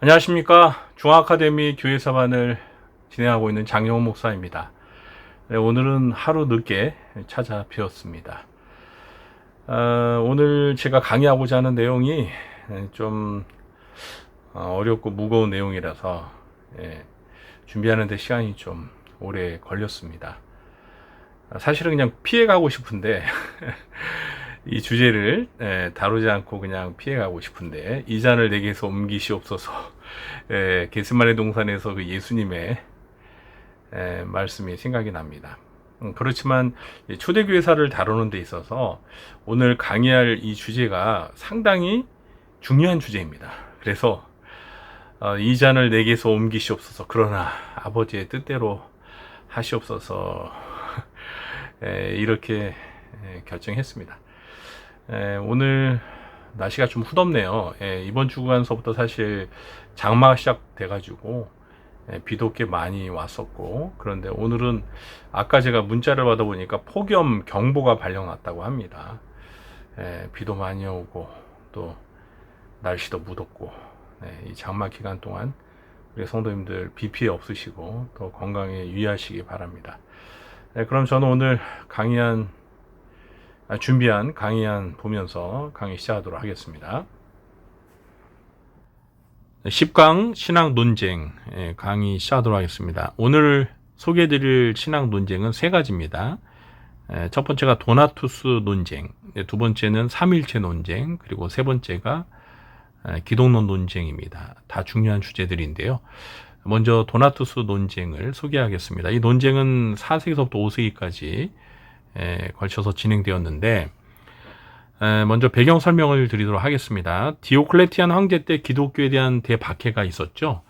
안녕하십니까. 중앙아카데미 교회사반을 진행하고 있는 장영호 목사입니다. 네, 오늘은 하루 늦게 찾아뵈었습니다. 오늘 제가 강의하고자 하는 내용이 좀 어렵고 무거운 내용이라서 준비하는 데 시간이 좀 오래 걸렸습니다. 사실은 그냥 피해가고 싶은데 이 주제를 다루지 않고 그냥 피해가고 싶은데 이 잔을 내게서 옮기시옵소서. 겟세마네 동산에서 그 예수님의 말씀이 생각이 납니다. 그렇지만 초대교회사를 다루는 데 있어서 오늘 강의할 이 주제가 상당히 중요한 주제입니다. 그래서 이 잔을 내게서 옮기시옵소서. 그러나 아버지의 뜻대로 하시옵소서. 이렇게 결정했습니다. 오늘 날씨가 좀 후덥네요. 이번 주간서부터 사실 장마가 시작돼가지고 비도 꽤 많이 왔었고, 그런데 오늘은 아까 제가 문자를 받아보니까 폭염 경보가 발령났다고 합니다. 비도 많이 오고 또 날씨도 무덥고, 이 장마 기간 동안 우리 성도님들 비 피해 없으시고 또 건강에 유의하시기 바랍니다. 그럼 저는 오늘 준비한 강의안 보면서 강의 시작하도록 하겠습니다. 10강 신학 논쟁 강의 시작하도록 하겠습니다. 오늘 소개해드릴 신학 논쟁은 세 가지입니다. 첫 번째가 도나투스 논쟁, 두 번째는 삼일체 논쟁, 그리고 세 번째가 기독론 논쟁입니다. 다 중요한 주제들인데요. 먼저 도나투스 논쟁을 소개하겠습니다. 이 논쟁은 4세기서부터 5세기까지 걸쳐서 진행되었는데, 먼저 배경 설명을 드리도록 하겠습니다. 디오클레티안 황제 때 기독교에 대한 대박해가 있었죠.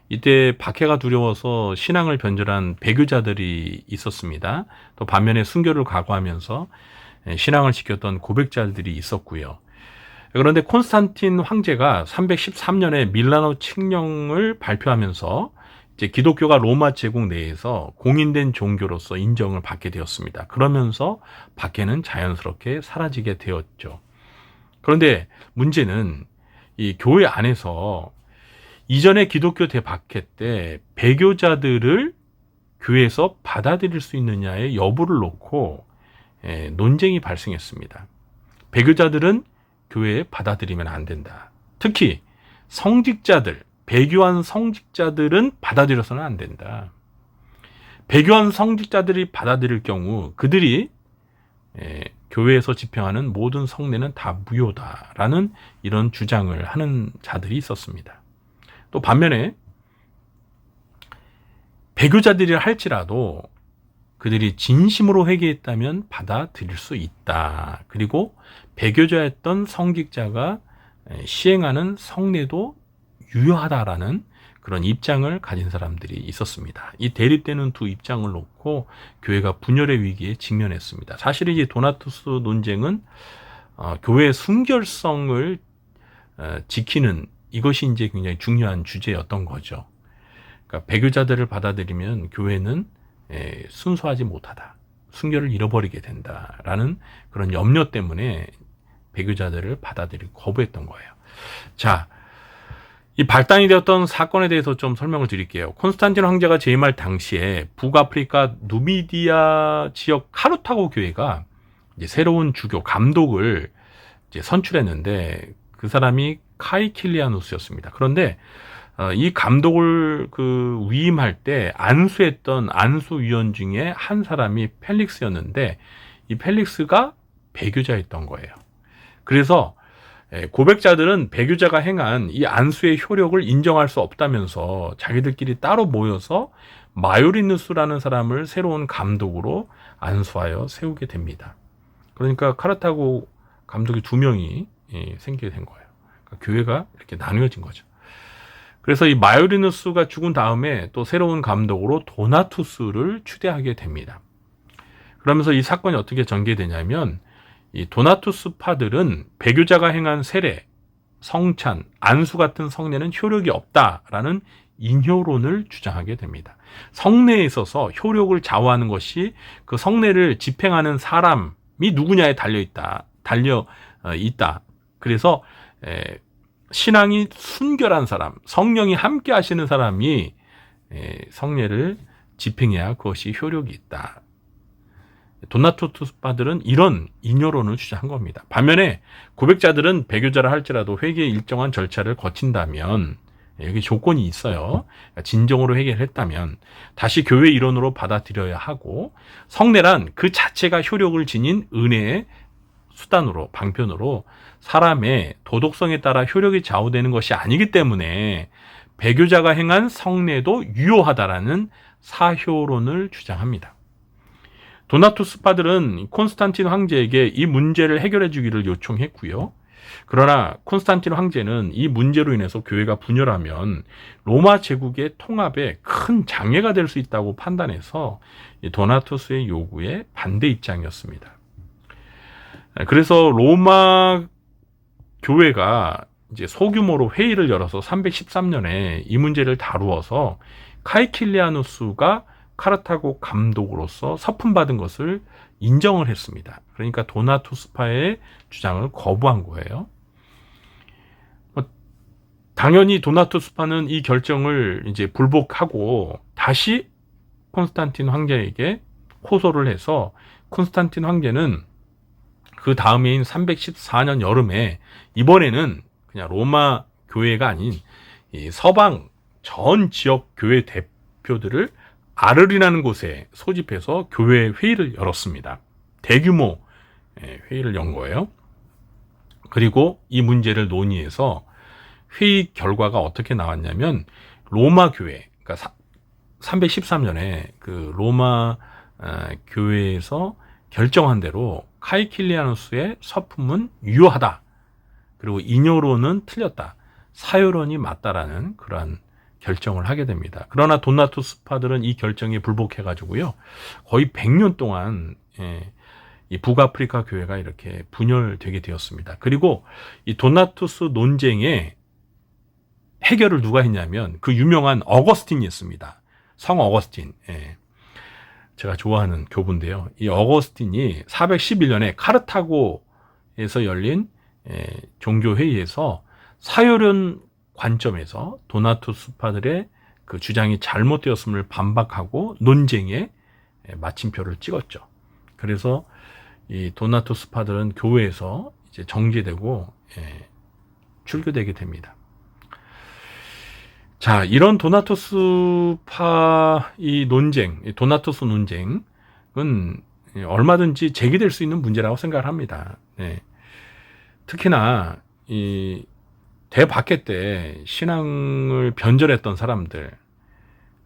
이때 박해가 두려워서 신앙을 변절한 배교자들이 있었습니다. 또 반면에 순교를 각오하면서 신앙을 지켰던 고백자들이 있었고요. 그런데 콘스탄틴 황제가 313년에 밀라노 칙령을 발표하면서 이제 기독교가 로마 제국 내에서 공인된 종교로서 인정을 받게 되었습니다. 그러면서 박해는 자연스럽게 사라지게 되었죠. 그런데 문제는 이 교회 안에서 이전에 기독교 대박해 때 배교자들을 교회에서 받아들일 수 있느냐의 여부를 놓고 논쟁이 발생했습니다. 배교자들은 교회에 받아들이면 안 된다. 특히 성직자들, 배교한 성직자들은 받아들여서는 안 된다. 배교한 성직자들이 받아들일 경우 그들이 교회에서 집행하는 모든 성례는 다 무효다라는 이런 주장을 하는 자들이 있었습니다. 또 반면에 배교자들이 할지라도 그들이 진심으로 회개했다면 받아들일 수 있다. 그리고 배교자였던 성직자가 시행하는 성례도 유효하다라는 그런 입장을 가진 사람들이 있었습니다. 이 대립되는 두 입장을 놓고 교회가 분열의 위기에 직면했습니다. 사실 이 도나투스 논쟁은 교회의 순결성을 지키는 이것이 이제 굉장히 중요한 주제였던 거죠. 그러니까 배교자들을 받아들이면 교회는 순수하지 못하다, 순결을 잃어버리게 된다라는 그런 염려 때문에 배교자들을 받아들이고 거부했던 거예요. 자, 이 발단이 되었던 사건에 대해서 좀 설명을 드릴게요. 콘스탄틴 황제가 재임할 당시에 북아프리카 누미디아 지역 카르타고 교회가 이제 새로운 주교 감독을 이제 선출했는데 그 사람이 카이킬리아누스였습니다. 그런데 이 감독을 위임할 때 안수했던 안수위원 중에 한 사람이 펠릭스였는데 이 펠릭스가 배교자였던 거예요. 그래서 고백자들은 배교자가 행한 이 안수의 효력을 인정할 수 없다면서 자기들끼리 따로 모여서 마요리누스라는 사람을 새로운 감독으로 안수하여 세우게 됩니다. 그러니까 카르타고 감독이 2명이 생기게 된 거예요. 그러니까 교회가 이렇게 나누어진 거죠. 그래서 이 마요리누스가 죽은 다음에 또 새로운 감독으로 도나투스를 추대하게 됩니다. 그러면서 이 사건이 어떻게 전개되냐면 이 도나투스파들은 배교자가 행한 세례, 성찬, 안수 같은 성례는 효력이 없다라는 인효론을 주장하게 됩니다. 성례에 있어서 효력을 좌우하는 것이 그 성례를 집행하는 사람이 누구냐에 달려 있다. 그래서 신앙이 순결한 사람, 성령이 함께 하시는 사람이 성례를 집행해야 그것이 효력이 있다. 도나투스파들은 이런 잉여론을 주장한 겁니다. 반면에 고백자들은 배교자라 할지라도 회개의 일정한 절차를 거친다면, 여기 조건이 있어요. 진정으로 회개를 했다면 다시 교회 일원으로 받아들여야 하고, 성례란 그 자체가 효력을 지닌 은혜의 수단으로, 방편으로 사람의 도덕성에 따라 효력이 좌우되는 것이 아니기 때문에 배교자가 행한 성례도 유효하다라는 사효론을 주장합니다. 도나투스파들은 콘스탄틴 황제에게 이 문제를 해결해 주기를 요청했고요. 그러나 콘스탄틴 황제는 이 문제로 인해서 교회가 분열하면 로마 제국의 통합에 큰 장애가 될 수 있다고 판단해서 도나투스의 요구에 반대 입장이었습니다. 그래서 로마 교회가 이제 소규모로 회의를 열어서 313년에 이 문제를 다루어서 카이킬리아누스가 카르타고 감독으로서 서품받은 것을 인정을 했습니다. 그러니까 도나투스파의 주장을 거부한 거예요. 당연히 도나투스파는 이 결정을 이제 불복하고 다시 콘스탄틴 황제에게 호소를 해서, 콘스탄틴 황제는 그 다음 해인 314년 여름에 이번에는 그냥 로마 교회가 아닌 이 서방 전 지역 교회 대표들을 아르리라는 곳에 소집해서 교회 회의를 열었습니다. 대규모 회의를 연 거예요. 그리고 이 문제를 논의해서 회의 결과가 어떻게 나왔냐면, 로마 교회, 그러니까 313년에 그 로마 교회에서 결정한 대로 카이킬리아누스의 서품은 유효하다. 그리고 잉여론은 틀렸다. 사효론이 맞다라는 그러한 결정을 하게 됩니다. 그러나 도나투스파들은 이 결정에 불복해가지고요, 거의 100년 동안 이 북아프리카 교회가 이렇게 분열되게 되었습니다. 그리고 이 도나투스 논쟁의 해결을 누가 했냐면 그 유명한 어거스틴이었습니다. 성 어거스틴. 제가 좋아하는 교부인데요. 이 어거스틴이 411년에 카르타고에서 열린 종교회의에서 사효론 관점에서 도나투스파들의 그 주장이 잘못되었음을 반박하고 논쟁에 마침표를 찍었죠. 그래서 이 도나투스파들은 교회에서 이제 정제되고 출교되게 됩니다. 자, 이런 도나투스파 이 논쟁, 도나투스 논쟁은 얼마든지 제기될 수 있는 문제라고 생각을 합니다. 특히나 이 대박해 때 신앙을 변절했던 사람들,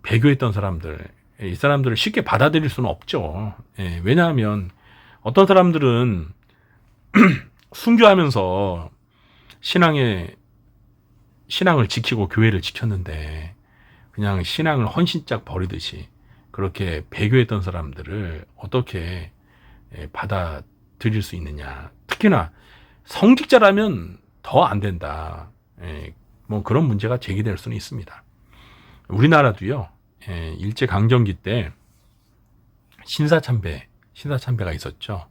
배교했던 사람들, 이 사람들을 쉽게 받아들일 수는 없죠. 왜냐하면 어떤 사람들은 순교하면서 신앙을 지키고 교회를 지켰는데 그냥 신앙을 헌신짝 버리듯이 그렇게 배교했던 사람들을 어떻게 받아들일 수 있느냐. 특히나 성직자라면 더 안 된다. 뭐 그런 문제가 제기될 수는 있습니다. 우리나라도요, 일제강점기 때 신사참배가 있었죠.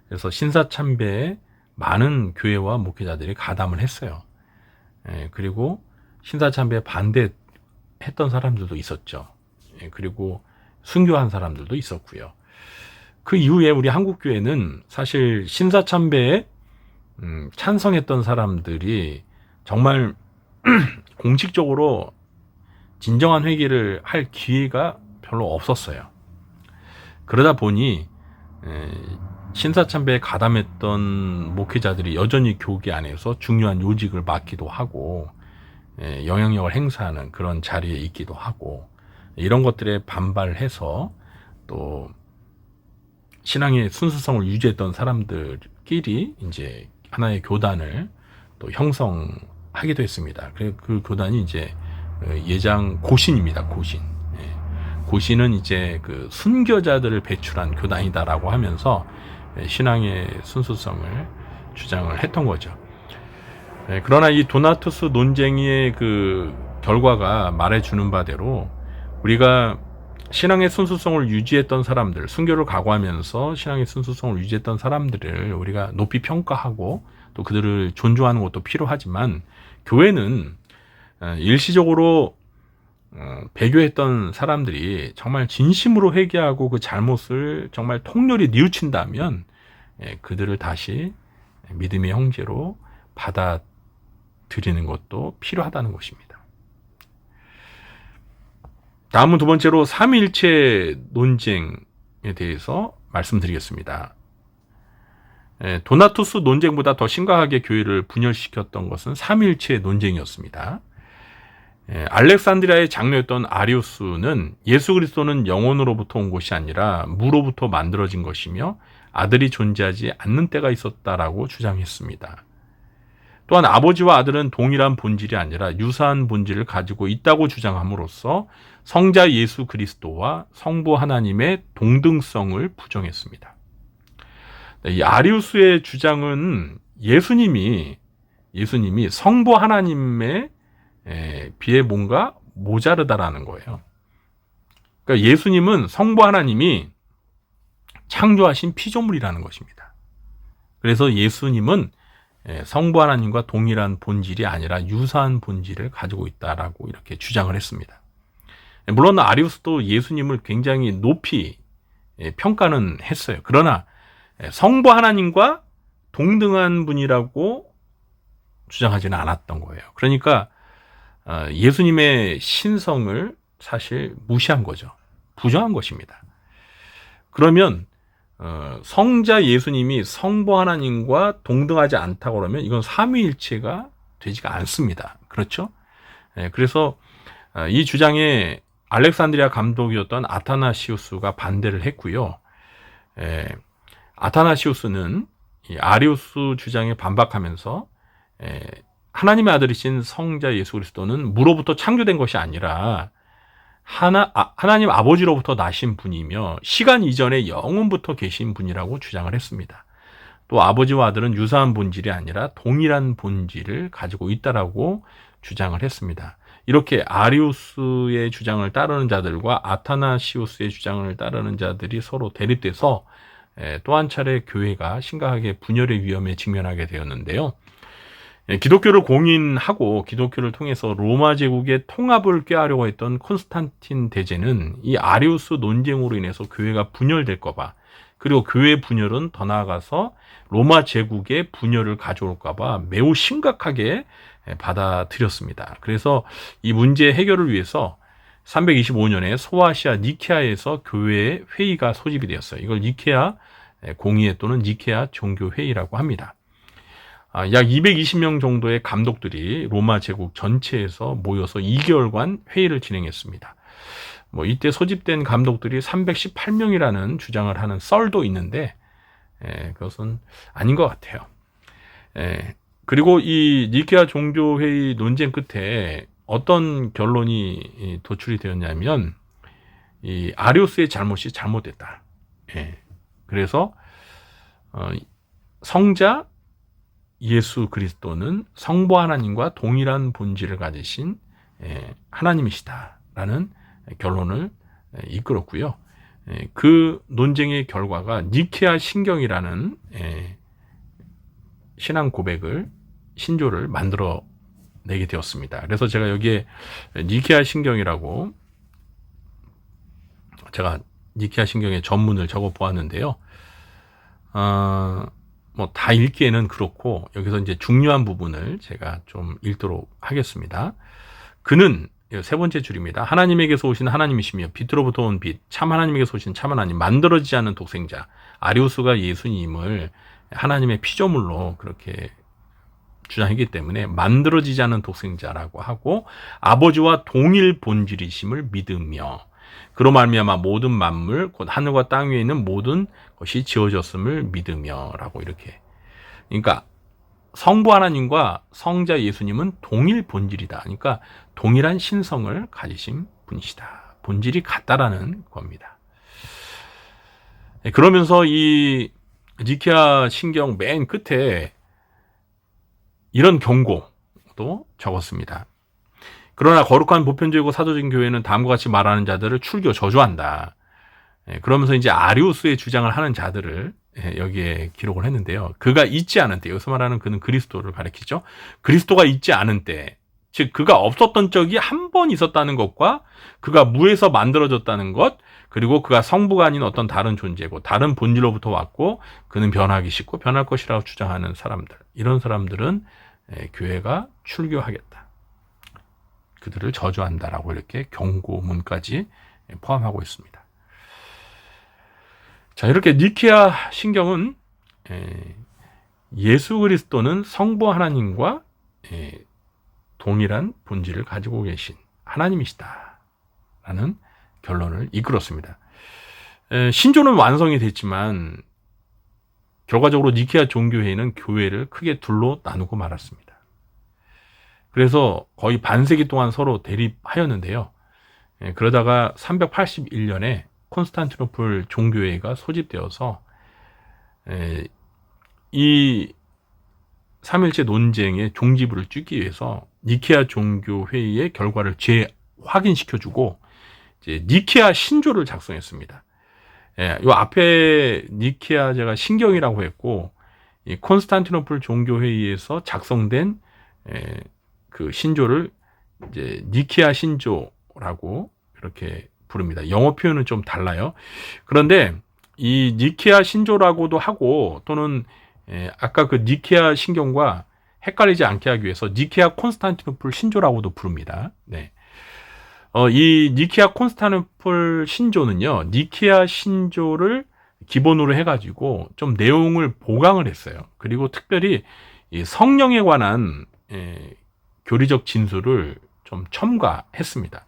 그래서 신사참배에 많은 교회와 목회자들이 가담을 했어요. 그리고 신사참배에 반대했던 사람들도 있었죠. 그리고 순교한 사람들도 있었고요. 그 이후에 우리 한국교회는 사실 신사참배에 찬성했던 사람들이 정말 공식적으로 진정한 회개를 할 기회가 별로 없었어요. 그러다 보니 신사참배에 가담했던 목회자들이 여전히 교계 안에서 중요한 요직을 맡기도 하고 영향력을 행사하는 그런 자리에 있기도 하고, 이런 것들에 반발해서 또 신앙의 순수성을 유지했던 사람들끼리 이제 하나의 교단을 또 형성하기도 했습니다. 그 교단이 이제 예장 고신입니다. 고신. 고신은 이제 그 순교자들을 배출한 교단이다라고 하면서 신앙의 순수성을 주장을 했던 거죠. 그러나 이 도나투스 논쟁의 그 결과가 말해주는 바대로 우리가 신앙의 순수성을 유지했던 사람들, 순교를 각오하면서 신앙의 순수성을 유지했던 사람들을 우리가 높이 평가하고 또 그들을 존중하는 것도 필요하지만, 교회는 일시적으로 배교했던 사람들이 정말 진심으로 회개하고 그 잘못을 정말 통렬히 뉘우친다면 그들을 다시 믿음의 형제로 받아들이는 것도 필요하다는 것입니다. 다음은 두 번째로 삼위일체 논쟁에 대해서 말씀드리겠습니다. 도나투스 논쟁보다 더 심각하게 교회를 분열시켰던 것은 삼위일체 논쟁이었습니다. 알렉산드리아의 장로였던 아리우스는 예수 그리스도는 영혼으로부터 온 것이 아니라 무로부터 만들어진 것이며 아들이 존재하지 않는 때가 있었다라고 주장했습니다. 또한 아버지와 아들은 동일한 본질이 아니라 유사한 본질을 가지고 있다고 주장함으로써 성자 예수 그리스도와 성부 하나님의 동등성을 부정했습니다. 이 아리우스의 주장은 예수님이 성부 하나님에 비해 뭔가 모자르다라는 거예요. 그러니까 예수님은 성부 하나님이 창조하신 피조물이라는 것입니다. 그래서 예수님은 성부 하나님과 동일한 본질이 아니라 유사한 본질을 가지고 있다라고 이렇게 주장을 했습니다. 물론 아리우스도 예수님을 굉장히 높이 평가는 했어요. 그러나 성부 하나님과 동등한 분이라고 주장하지는 않았던 거예요. 그러니까 예수님의 신성을 사실 무시한 거죠. 부정한 것입니다. 그러면 성자 예수님이 성부 하나님과 동등하지 않다고 그러면 이건 삼위일체가 되지가 않습니다. 그렇죠? 그래서 이 주장에 알렉산드리아 감독이었던 아타나시우스가 반대를 했고요. 아타나시우스는 이 아리우스 주장에 반박하면서 하나님의 아들이신 성자 예수 그리스도는 무로부터 창조된 것이 아니라 하나님 아버지로부터 나신 분이며 시간 이전에 영원부터 계신 분이라고 주장을 했습니다. 또 아버지와 아들은 유사한 본질이 아니라 동일한 본질을 가지고 있다라고 주장을 했습니다. 이렇게 아리우스의 주장을 따르는 자들과 아타나시우스의 주장을 따르는 자들이 서로 대립돼서 또 한 차례 교회가 심각하게 분열의 위험에 직면하게 되었는데요. 기독교를 공인하고 기독교를 통해서 로마 제국의 통합을 꾀하려고 했던 콘스탄틴 대제는 이 아리우스 논쟁으로 인해서 교회가 분열될까 봐, 그리고 교회 분열은 더 나아가서 로마 제국의 분열을 가져올까 봐 매우 심각하게 받아들였습니다. 그래서 이 문제 해결을 위해서 325년에 소아시아 니케아에서 교회의 회의가 소집이 되었어요. 이걸 니케아 공의회 또는 니케아 종교회의라고 합니다. 약 220명 정도의 감독들이 로마 제국 전체에서 모여서 2개월간 회의를 진행했습니다. 이때 소집된 감독들이 318명이라는 주장을 하는 썰도 있는데 그것은 아닌 것 같아요. 그리고 이 니케아 종교회의 논쟁 끝에 어떤 결론이 도출이 되었냐면 이 아리우스의 잘못이 잘못됐다. 그래서 성자 예수 그리스도는 성부 하나님과 동일한 본질을 가지신 하나님이시다라는 결론을 이끌었고요. 그 논쟁의 결과가 니케아 신경이라는 신앙 고백을 신조를 만들어 내게 되었습니다. 그래서 제가 여기에 니케아 신경이라고 제가 니케아 신경의 전문을 적어 보았는데요. 다 읽기에는 그렇고 여기서 이제 중요한 부분을 제가 좀 읽도록 하겠습니다. 그는 세 번째 줄입니다. 하나님에게서 오신 하나님이시며 빛으로부터 온 빛, 참 하나님에게서 오신 참 하나님, 만들어지지 않는 독생자. 아리우스가 예수님을 하나님의 피조물로 그렇게 주장했기 때문에 만들어지지 않는 독생자라고 하고 아버지와 동일 본질이심을 믿으며 그로 말미암아 모든 만물 곧 하늘과 땅 위에 있는 모든 것이 지어졌음을 믿으며라고 이렇게. 그러니까 성부 하나님과 성자 예수님은 동일 본질이다. 그러니까 동일한 신성을 가지신 분이시다. 본질이 같다라는 겁니다. 그러면서 이 니케아 신경 맨 끝에 이런 경고도 적었습니다. 그러나 거룩한 보편적이고 사도적인 교회는 다음과 같이 말하는 자들을 출교 저주한다. 그러면서 이제 아리우스의 주장을 하는 자들을 여기에 기록을 했는데요. 그가 있지 않은 때, 여기서 말하는 그는 그리스도를 가리키죠. 그리스도가 있지 않은 때, 즉 그가 없었던 적이 한 번 있었다는 것과 그가 무에서 만들어졌다는 것, 그리고 그가 성부가 아닌 어떤 다른 존재고 다른 본질로부터 왔고 그는 변하기 쉽고 변할 것이라고 주장하는 사람들, 이런 사람들은 교회가 출교하겠다, 그들을 저주한다라고 이렇게 경고문까지 포함하고 있습니다. 자, 이렇게 니케아 신경은 예수 그리스도는 성부 하나님과 동일한 본질을 가지고 계신 하나님이시다 라는 결론을 이끌었습니다. 신조는 완성이 됐지만 결과적으로 니케아 종교회의는 교회를 크게 둘로 나누고 말았습니다. 그래서 거의 반세기 동안 서로 대립하였는데요. 그러다가 381년에 콘스탄티노플 종교회의가 소집되어서 이 삼일체 논쟁의 종지부를 찍기 위해서 니케아 종교회의의 결과를 재확인시켜주고 이제 니케아 신조를 작성했습니다. 이 앞에 니케아 제가 신경이라고 했고, 이 콘스탄티노플 종교회의에서 작성된 그 신조를 이제 니케아 신조라고 이렇게 부릅니다. 영어 표현은 좀 달라요. 그런데 이 니케아 신조라고도 하고 또는 아까 그 니케아 신경과 헷갈리지 않게 하기 위해서 니케아 콘스탄티노플 신조라고도 부릅니다. 네. 이 니케아 콘스탄티노플 신조는요, 니케아 신조를 기본으로 해가지고 좀 내용을 보강을 했어요. 그리고 특별히 이 성령에 관한 교리적 진술을 좀 첨가했습니다.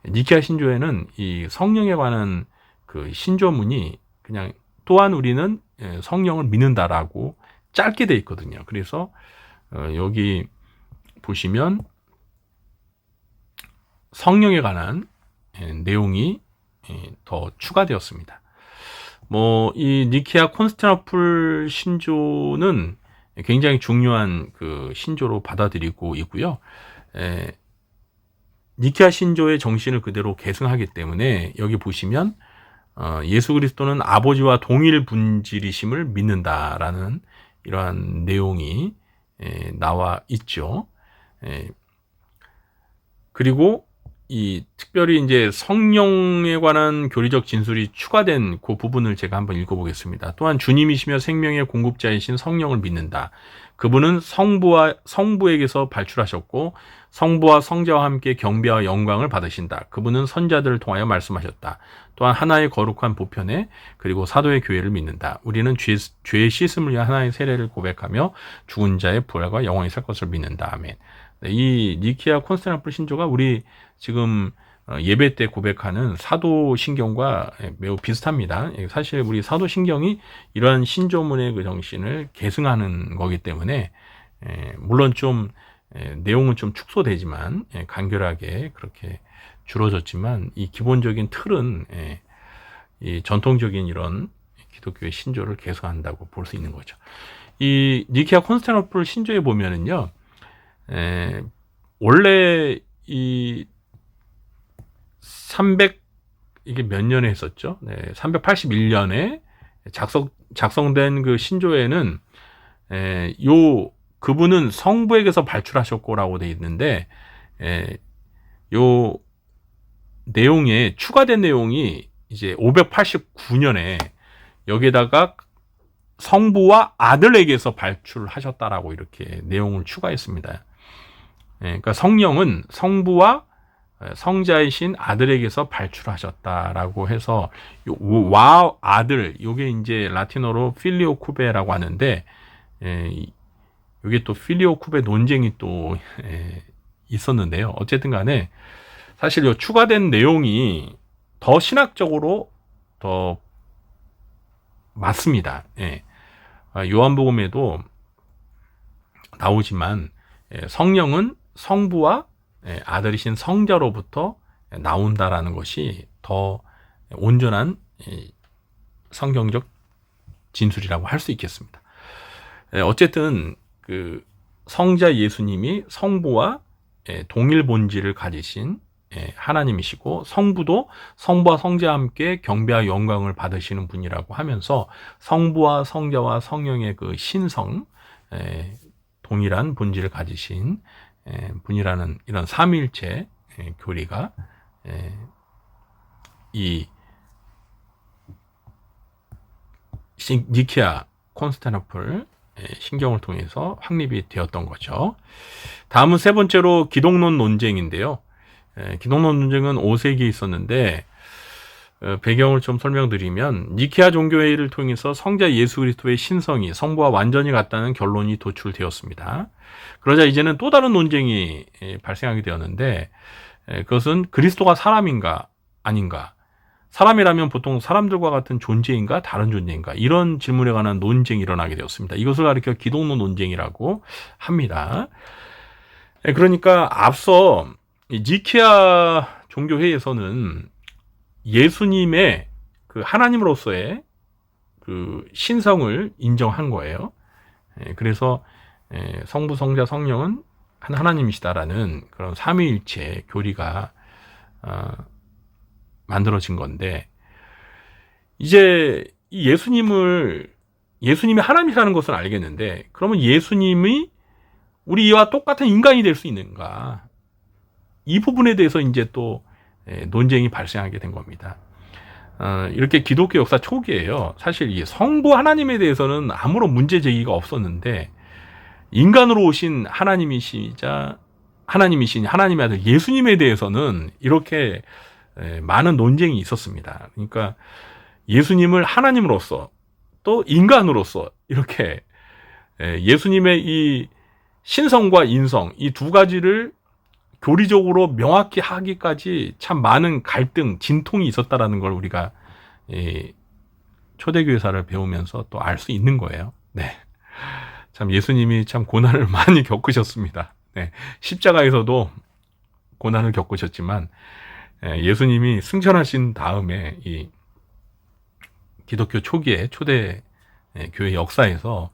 니케아 신조에는 이 성령에 관한 그 신조문이 그냥 또한 우리는 성령을 믿는다라고 짧게 돼 있거든요. 그래서 여기 보시면 성령에 관한 내용이 더 추가되었습니다. 이 니케아 콘스탄티노플 신조는 굉장히 중요한 그 신조로 받아들이고 있고요. 니케아 신조의 정신을 그대로 계승하기 때문에 여기 보시면 예수 그리스도는 아버지와 동일 분질이심을 믿는다라는 이러한 내용이 나와 있죠. 그리고 이 특별히 이제 성령에 관한 교리적 진술이 추가된 그 부분을 제가 한번 읽어보겠습니다. 또한 주님이시며 생명의 공급자이신 성령을 믿는다. 그분은 성부에게서 발출하셨고 성부와 성자와 함께 경배와 영광을 받으신다. 그분은 선자들을 통하여 말씀하셨다. 또한 하나의 거룩한 보편에 그리고 사도의 교회를 믿는다. 우리는 죄의 씻음을 위한 하나의 세례를 고백하며 죽은 자의 부활과 영원히 살 것을 믿는다. 아멘. 이 니케아 콘스탄티노플 신조가 우리 지금 예배 때 고백하는 사도신경과 매우 비슷합니다. 사실 우리 사도신경이 이러한 신조문의 그 정신을 계승하는 거기 때문에 물론 좀 내용은 좀 축소되지만 간결하게 그렇게 줄어졌지만 이 기본적인 틀은 이 전통적인 이런 기독교의 신조를 계승한다고 볼 수 있는 거죠. 이 니케아 콘스탄티노플 신조에 보면은요, 원래 이 이게 몇 년에 했었죠? 381년에 작성된 그 신조에는 그분은 성부에게서 발출하셨고라고 돼 있는데 요 내용에 추가된 내용이 이제 589년에 여기에다가 성부와 아들에게서 발출하셨다라고 이렇게 내용을 추가했습니다. 그러니까 성령은 성부와 성자이신 아들에게서 발출하셨다라고 해서 와 아들, 요게 이제 라틴어로 필리오쿠베라고 하는데 요게 또 필리오쿠베 논쟁이 또 있었는데요. 어쨌든 간에 사실 요 추가된 내용이 더 신학적으로 더 맞습니다. 요한복음에도 나오지만 성령은 성부와 아들이신 성자로부터 나온다라는 것이 더 온전한 성경적 진술이라고 할 수 있겠습니다. 어쨌든 그 성자 예수님이 성부와 동일 본질을 가지신 하나님이시고, 성부도 성부와 성자와 함께 경배와 영광을 받으시는 분이라고 하면서 성부와 성자와 성령의 그 신성, 동일한 본질을 가지신 분이라는 이런 삼위일체 교리가 이 니케아 콘스탄티노플 신경을 통해서 확립이 되었던 거죠. 다음은 세 번째로 기독론 논쟁인데요. 기독론 논쟁은 5세기에 있었는데, 배경을 좀 설명드리면 니케아 종교회의를 통해서 성자 예수 그리스도의 신성이 성부와 완전히 같다는 결론이 도출되었습니다. 그러자 이제는 또 다른 논쟁이 발생하게 되었는데, 그것은 그리스도가 사람인가 아닌가, 사람이라면 보통 사람들과 같은 존재인가 다른 존재인가, 이런 질문에 관한 논쟁이 일어나게 되었습니다. 이것을 가리켜 기독론 논쟁이라고 합니다. 그러니까 앞서 니케아 종교회의에서는 예수님의 그 하나님으로서의 그 신성을 인정한 거예요. 그래서 성부, 성자, 성령은 한 하나님이시다라는 그런 삼위일체 교리가 만들어진 건데, 이제 이 예수님이 하나님이라는 것을 알겠는데, 그러면 예수님이 우리와 똑같은 인간이 될 수 있는가? 이 부분에 대해서 이제 또 논쟁이 발생하게 된 겁니다. 이렇게 기독교 역사 초기에요. 사실 이 성부 하나님에 대해서는 아무런 문제 제기가 없었는데, 인간으로 오신 하나님이신 하나님의 아들 예수님에 대해서는 이렇게 많은 논쟁이 있었습니다. 그러니까 예수님을 하나님으로서 또 인간으로서 이렇게 예수님의 이 신성과 인성, 이 두 가지를 교리적으로 명확히 하기까지 참 많은 갈등, 진통이 있었다라는 걸 우리가 초대교회사를 배우면서 또 알 수 있는 거예요. 네. 참 예수님이 참 고난을 많이 겪으셨습니다. 네. 십자가에서도 고난을 겪으셨지만, 예수님이 승천하신 다음에 이 기독교 초기의 초대 교회 역사에서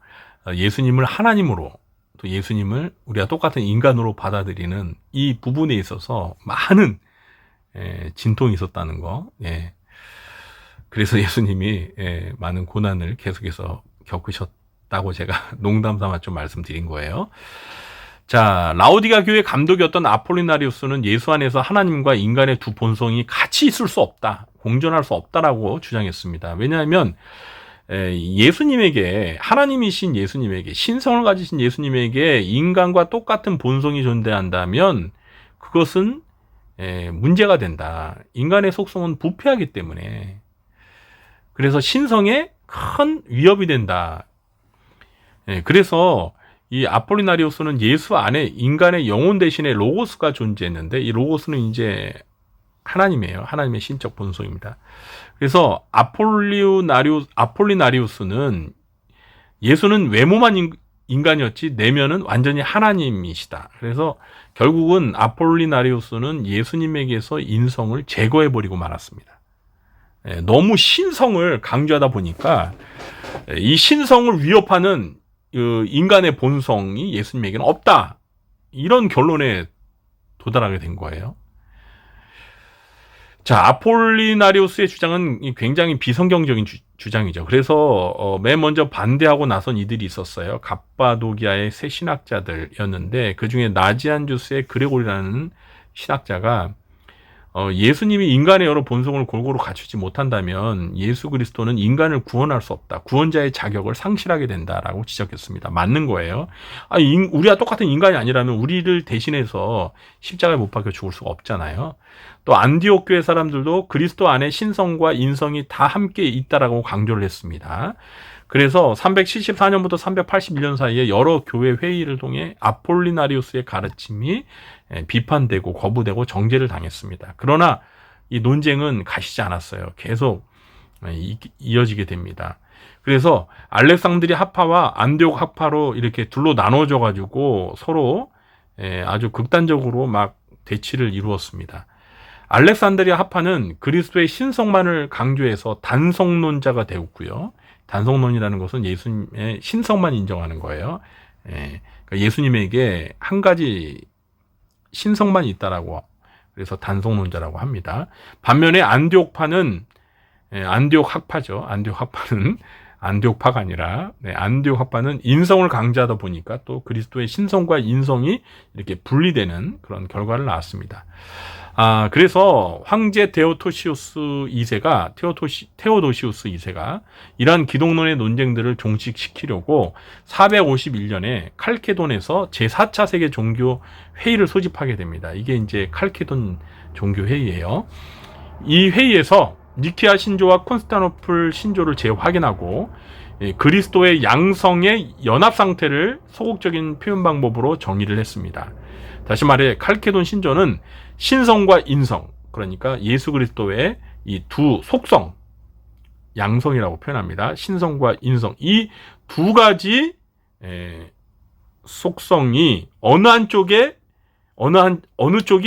예수님을 하나님으로, 또 예수님을 우리가 똑같은 인간으로 받아들이는 이 부분에 있어서 많은 진통이 있었다는 거. 그래서 예수님이 많은 고난을 계속해서 겪으셨다고 제가 농담 삼아 좀 말씀드린 거예요. 자, 라오디가 교회 감독이었던 아폴리나리우스는 예수 안에서 하나님과 인간의 두 본성이 같이 있을 수 없다, 공존할 수 없다라고 주장했습니다. 왜냐하면 예수님에게, 하나님이신 예수님에게, 신성을 가지신 예수님에게 인간과 똑같은 본성이 존재한다면 그것은 문제가 된다. 인간의 속성은 부패하기 때문에. 그래서 신성에 큰 위협이 된다. 그래서 이 아폴리나리우스는 예수 안에 인간의 영혼 대신에 로고스가 존재했는데, 이 로고스는 이제 하나님이에요. 하나님의 신적 본성입니다. 그래서 아폴리나리우스는 예수는 외모만 인간이었지 내면은 완전히 하나님이시다. 그래서 결국은 아폴리나리우스는 예수님에게서 인성을 제거해버리고 말았습니다. 너무 신성을 강조하다 보니까 이 신성을 위협하는 인간의 본성이 예수님에게는 없다, 이런 결론에 도달하게 된 거예요. 자, 아폴리나리우스의 주장은 굉장히 비성경적인 주장이죠. 그래서 맨 먼저 반대하고 나선 이들이 있었어요. 갑바도기아의 세 신학자들이었는데, 그 중에 나지안주스의 그레고리라는 신학자가 예수님이 인간의 여러 본성을 골고루 갖추지 못한다면 예수 그리스도는 인간을 구원할 수 없다, 구원자의 자격을 상실하게 된다라고 지적했습니다. 맞는 거예요. 우리와 똑같은 인간이 아니라면 우리를 대신해서 십자가에 못 박혀 죽을 수가 없잖아요. 또 안디옥 교회 사람들도 그리스도 안에 신성과 인성이 다 함께 있다라고 강조를 했습니다. 그래서 374년부터 381년 사이에 여러 교회 회의를 통해 아폴리나리우스의 가르침이 비판되고 거부되고 정죄를 당했습니다. 그러나 이 논쟁은 가시지 않았어요. 계속 이어지게 됩니다. 그래서 알렉산드리아 학파와 안디옥 학파로 이렇게 둘로 나눠져 가지고 서로 아주 극단적으로 막 대치를 이루었습니다. 알렉산드리아 학파는 그리스도의 신성만을 강조해서 단성론자가 되었고요. 단성론이라는 것은 예수님의 신성만 인정하는 거예요. 그러니까 예수님에게 한 가지 신성만 있다라고, 그래서 단성론자라고 합니다. 반면에 안디옥파는, 안디옥 학파죠. 안디옥 학파는 안디옥파가 아니라, 안디옥 학파는 인성을 강조하다 보니까 또 그리스도의 신성과 인성이 이렇게 분리되는 그런 결과를 낳았습니다. 그래서 황제 테오도시우스 2세가 이러한 기독론의 논쟁들을 종식시키려고 451년에 칼케돈에서 제4차 세계 종교 회의를 소집하게 됩니다. 이게 이제 칼케돈 종교 회의예요. 이 회의에서 니케아 신조와 콘스탄티노플 신조를 재확인하고 그리스도의 양성의 연합 상태를 소극적인 표현 방법으로 정의를 했습니다. 다시 말해 칼케돈 신조는 신성과 인성, 그러니까 예수 그리스도의 이 두 속성, 양성이라고 표현합니다. 신성과 인성, 이 두 가지 속성이 어느 쪽이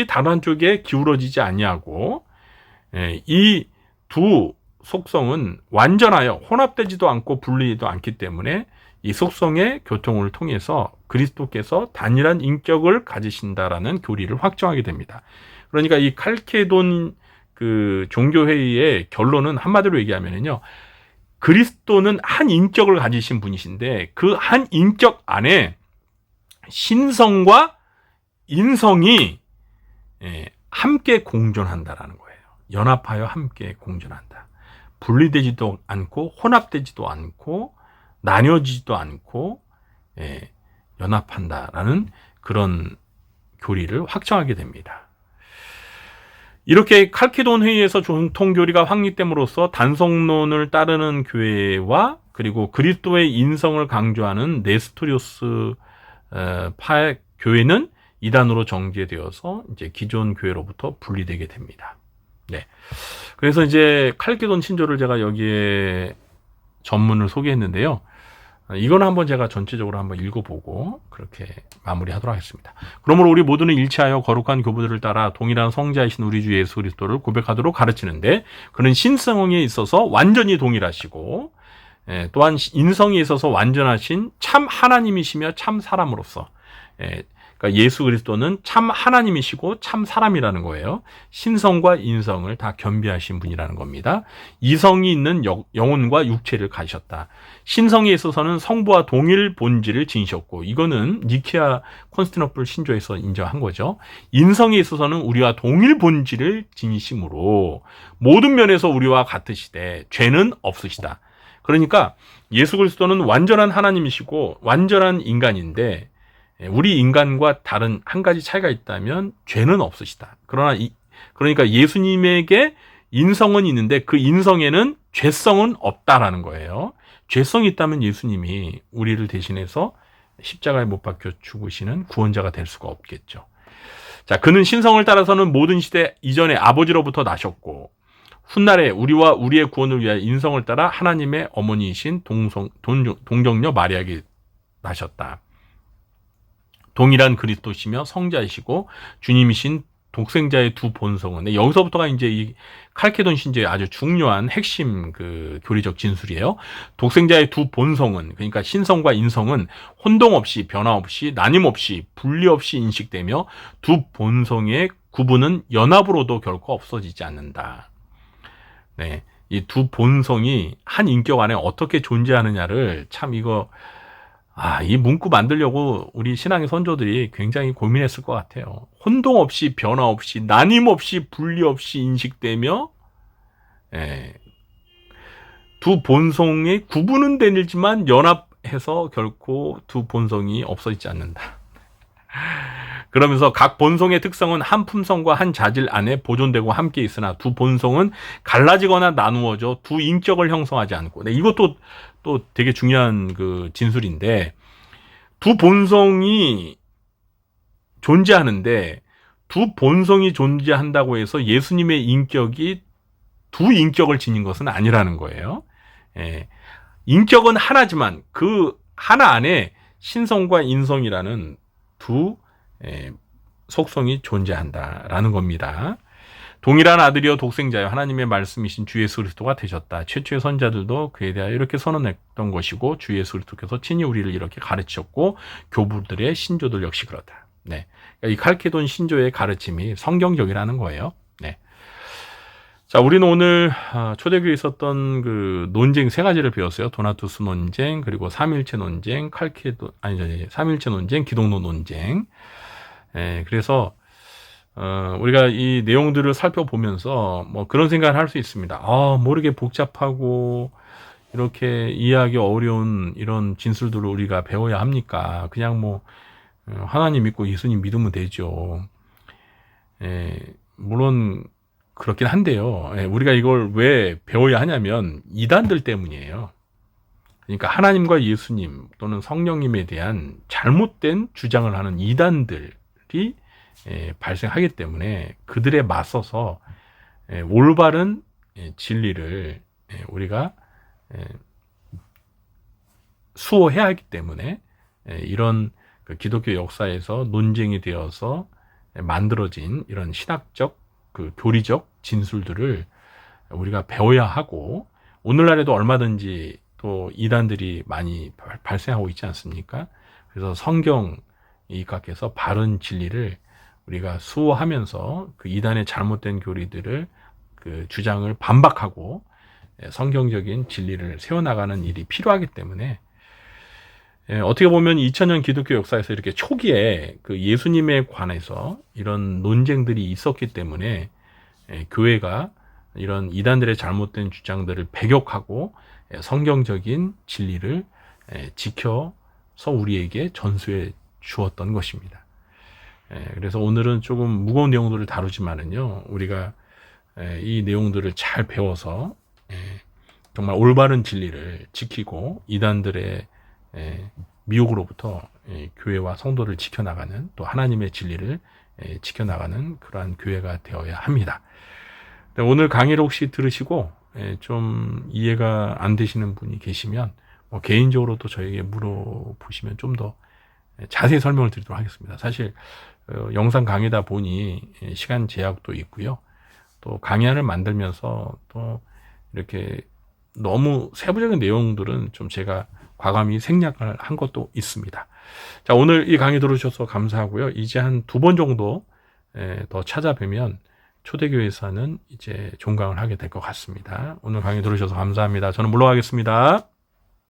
다른 한쪽에 기울어지지 아니하고, 이 두 속성은 완전하여 혼합되지도 않고 분리되지도 않기 때문에 이 속성의 교통을 통해서 그리스도께서 단일한 인격을 가지신다라는 교리를 확정하게 됩니다. 그러니까 이 칼케돈 그 종교회의의 결론은 한마디로 얘기하면요, 그리스도는 한 인격을 가지신 분이신데 그 한 인격 안에 신성과 인성이 함께 공존한다라는 거예요. 연합하여 함께 공존한다. 분리되지도 않고 혼합되지도 않고 나뉘어지지도 않고 연합한다라는 그런 교리를 확정하게 됩니다. 이렇게 칼케돈 회의에서 전통교리가 확립됨으로써 단성론을 따르는 교회와 그리고 그리스도의 인성을 강조하는 네스토리오스 파의 교회는 이단으로 정제되어서 이제 기존 교회로부터 분리되게 됩니다. 그래서 이제 칼케돈 신조를 제가 여기에 전문을 소개했는데요. 이거는 한번 제가 전체적으로 한번 읽어보고 그렇게 마무리하도록 하겠습니다. 그러므로 우리 모두는 일치하여 거룩한 교부들을 따라 동일한 성자이신 우리 주 예수 그리스도를 고백하도록 가르치는데, 그는 신성에 있어서 완전히 동일하시고 또한 인성에 있어서 완전하신 참 하나님이시며 참 사람으로서, 그러니까 예수 그리스도는 참 하나님이시고 참 사람이라는 거예요. 신성과 인성을 다 겸비하신 분이라는 겁니다. 이성이 있는 영혼과 육체를 가지셨다. 신성에 있어서는 성부와 동일 본질을 지니셨고, 이거는 니케아 콘스탄티노플 신조에서 인정한 거죠. 인성에 있어서는 우리와 동일 본질을 지니심으로 모든 면에서 우리와 같으시되 죄는 없으시다. 그러니까 예수 그리스도는 완전한 하나님이시고 완전한 인간인데 우리 인간과 다른 한 가지 차이가 있다면 죄는 없으시다. 그러니까 예수님에게 인성은 있는데 그 인성에는 죄성은 없다라는 거예요. 죄성이 있다면 예수님이 우리를 대신해서 십자가에 못 박혀 죽으시는 구원자가 될 수가 없겠죠. 자, 그는 신성을 따라서는 모든 시대 이전에 아버지로부터 나셨고 훗날에 우리와 우리의 구원을 위하여 인성을 따라 하나님의 어머니이신 동정녀 마리아에게 나셨다. 동일한 그리스도시며 성자이시고 주님이신 독생자의 두 본성은, 여기서부터가 이제 이 칼케돈 신조의 아주 중요한 핵심 그 교리적 진술이에요. 독생자의 두 본성은, 그러니까 신성과 인성은 혼동 없이 변화 없이 나님 없이 분리 없이 인식되며 두 본성의 구분은 연합으로도 결코 없어지지 않는다. 이 두 본성이 한 인격 안에 어떻게 존재하느냐를 참 이 문구 만들려고 우리 신앙의 선조들이 굉장히 고민했을 것 같아요. 혼동 없이 변화 없이 나님 없이 분리 없이 인식되며 두 본성의 구분은 되지만 연합해서 결코 두 본성이 없어지지 않는다. 그러면서 각 본성의 특성은 한 품성과 한 자질 안에 보존되고 함께 있으나 두 본성은 갈라지거나 나누어져 두 인격을 형성하지 않고, 이것도 또 되게 중요한 그 진술인데, 두 본성이 존재하는데 두 본성이 존재한다고 해서 예수님의 인격이 두 인격을 지닌 것은 아니라는 거예요. 인격은 하나지만 그 하나 안에 신성과 인성이라는 두 속성이 존재한다라는 겁니다. 동일한 아들이여 독생자여 하나님의 말씀이신 주 예수 그리스도가 되셨다. 최초의 선자들도 그에 대하여 이렇게 선언했던 것이고 주 예수 그리스도께서 친히 우리를 이렇게 가르치셨고 교부들의 신조들 역시 그렇다. 네. 그러니까 이 칼케돈 신조의 가르침이 성경적이라는 거예요. 네. 자, 우리는 오늘 초대교회에 있었던 그 논쟁 세 가지를 배웠어요. 도나투스 논쟁, 그리고 삼일체 논쟁, 삼일체 논쟁, 기독론 논쟁. 그래서 우리가 이 내용들을 살펴보면서 뭐 그런 생각을 할 수 있습니다. 모르게 복잡하고 이렇게 이해하기 어려운 이런 진술들을 우리가 배워야 합니까? 그냥 뭐 하나님 믿고 예수님 믿으면 되죠. 물론 그렇긴 한데요. 우리가 이걸 왜 배워야 하냐면 이단들 때문이에요. 그러니까 하나님과 예수님 또는 성령님에 대한 잘못된 주장을 하는 이단들이 발생하기 때문에 그들에 맞서서 올바른 진리를 우리가 수호해야 하기 때문에 이런 그 기독교 역사에서 논쟁이 되어서 만들어진 이런 신학적 그 교리적 진술들을 우리가 배워야 하고, 오늘날에도 얼마든지 또 이단들이 많이 발생하고 있지 않습니까? 그래서 성경 이각해서 바른 진리를 우리가 수호하면서 그 이단의 잘못된 교리들을 그 주장을 반박하고 성경적인 진리를 세워나가는 일이 필요하기 때문에 어떻게 보면 2000년 기독교 역사에서 이렇게 초기에 그 예수님에 관해서 이런 논쟁들이 있었기 때문에 교회가 이런 이단들의 잘못된 주장들을 배격하고 성경적인 진리를 지켜서 우리에게 전수해 주었던 것입니다. 그래서 오늘은 조금 무거운 내용들을 다루지만은요, 우리가 이 내용들을 잘 배워서 정말 올바른 진리를 지키고 이단들의 미혹으로부터 교회와 성도를 지켜나가는, 또 하나님의 진리를 지켜나가는 그러한 교회가 되어야 합니다. 오늘 강의를 혹시 들으시고 좀 이해가 안 되시는 분이 계시면 개인적으로 또 저에게 물어보시면 좀 더 자세히 설명을 드리도록 하겠습니다. 사실 영상 강의다 보니 시간 제약도 있고요. 또 강의안을 만들면서 또 이렇게 너무 세부적인 내용들은 좀 제가 과감히 생략을 한 것도 있습니다. 자, 오늘 이 강의 들어주셔서 감사하고요. 이제 한 2번 정도 더 찾아뵈면 초대교회에서는 이제 종강을 하게 될 것 같습니다. 오늘 강의 들어주셔서 감사합니다. 저는 물러가겠습니다.